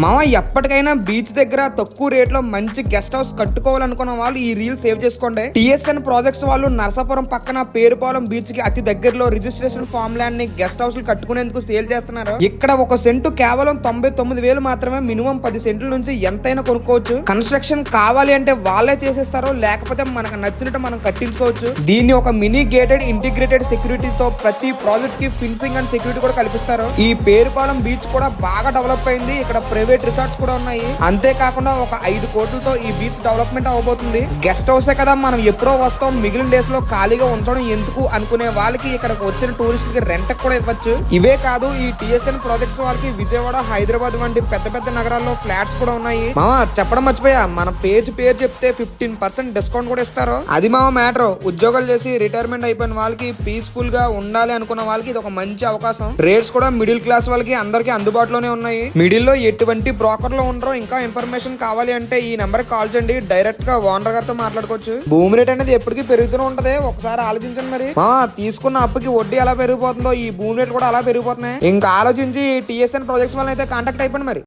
మామ ఎప్పటికైనా బీచ్ దగ్గర తక్కువ రేట్ లో మంచి గెస్ట్ హౌస్ కట్టుకోవాలనుకున్న వాళ్ళు ఈ రీల్ సేవ్ చేసుకోండి. టిఎస్ఎన్ ప్రాజెక్ట్స్ వాళ్ళు నరసాపురం పక్కన పేరుపాలెం బీచ్ కి అతి దగ్గరలో రిజిస్ట్రేషన్ ఫామ్ ల్యాండ్ ని గెస్ట్ హౌస్ కట్టుకునేందుకు సేల్ చేస్తున్నారు. ఇక్కడ ఒక సెంటు కేవలం 99,000 మాత్రమే. మినిమం 10 సెంట్ల నుంచి ఎంతైనా కొనుక్కోవచ్చు. కన్స్ట్రక్షన్ కావాలి అంటే వాళ్ళే చేసేస్తారు, లేకపోతే మనకు నచ్చినట్టు మనం కట్టించుకోవచ్చు. దీన్ని ఒక మినీ గేటెడ్ ఇంటిగ్రేటెడ్ సెక్యూరిటీతో ప్రతి ప్రాజెక్ట్ కి ఫిన్సింగ్ అండ్ సెక్యూరిటీ కూడా కల్పిస్తారు. ఈ పేరుపాలెం బీచ్ కూడా బాగా డెవలప్ అయింది. ఇక్కడ ప్రైవేట్ రిసార్ట్స్ కూడా ఉన్నాయి. అంతేకాకుండా ఒక 5 కోట్లతో ఈ బీచ్ డెవలప్మెంట్ అవబోతుంది. గెస్ట్ హౌసే కదా మనం ఎప్పుడో వస్తాం, మిగిలిన డేస్ లో ఖాళీగా ఉంచడం ఎందుకు అనుకునే వాళ్ళకి ఇక్కడికి వచ్చిన టూరిస్ట్ కి రెంట్ కూడా ఇవ్వచ్చు. ఇవే కాదు, ఈ టిఎస్ఎన్ ప్రాజెక్ట్స్ వాళ్ళకి విజయవాడ, హైదరాబాద్ వంటి పెద్ద పెద్ద నగరాల్లో ఫ్లాట్స్ కూడా ఉన్నాయి. మామ చెప్పడం మర్చిపోయా, మన పేరు చెప్తే 15% డిస్కౌంట్ కూడా ఇస్తారు. అది మామ మ్యాటర్. ఉద్యోగాలు చేసి రిటైర్మెంట్ అయిపోయిన వాళ్ళకి, పీస్ఫుల్ గా ఉండాలి అనుకున్న వాళ్ళకి ఇది ఒక మంచి అవకాశం. రేట్స్ కూడా మిడిల్ క్లాస్ వాళ్ళకి అందరికి అందుబాటులోనే ఉన్నాయి. మిడిల్ లో ఎటువంటి బ్రోకర్లు ఉండరు. ఇంకా ఇన్ఫర్మేషన్ కావాలి అంటే ఈ నెంబర్ కాల్ చేయండి, డైరెక్ట్ గా ఓనర్ గారితో మాట్లాడుకోవచ్చు. భూమి రేట్ అనేది ఎప్పటికీ పెరుగుతూనే ఉంటది, ఒకసారి ఆలోచించండి. మరి తీసుకున్న అప్పుకి వడ్డీ ఎలా పెరిగిపోతుందో ఈ భూమి రేట్ కూడా అలా పెరిగిపోతున్నాయి. ఇంకా ఆలోచించి టిఎస్ఎన్ ప్రాజెక్ట్స్ వల్ల అయితే కాంటాక్ట్ అయిపోయింది మరి.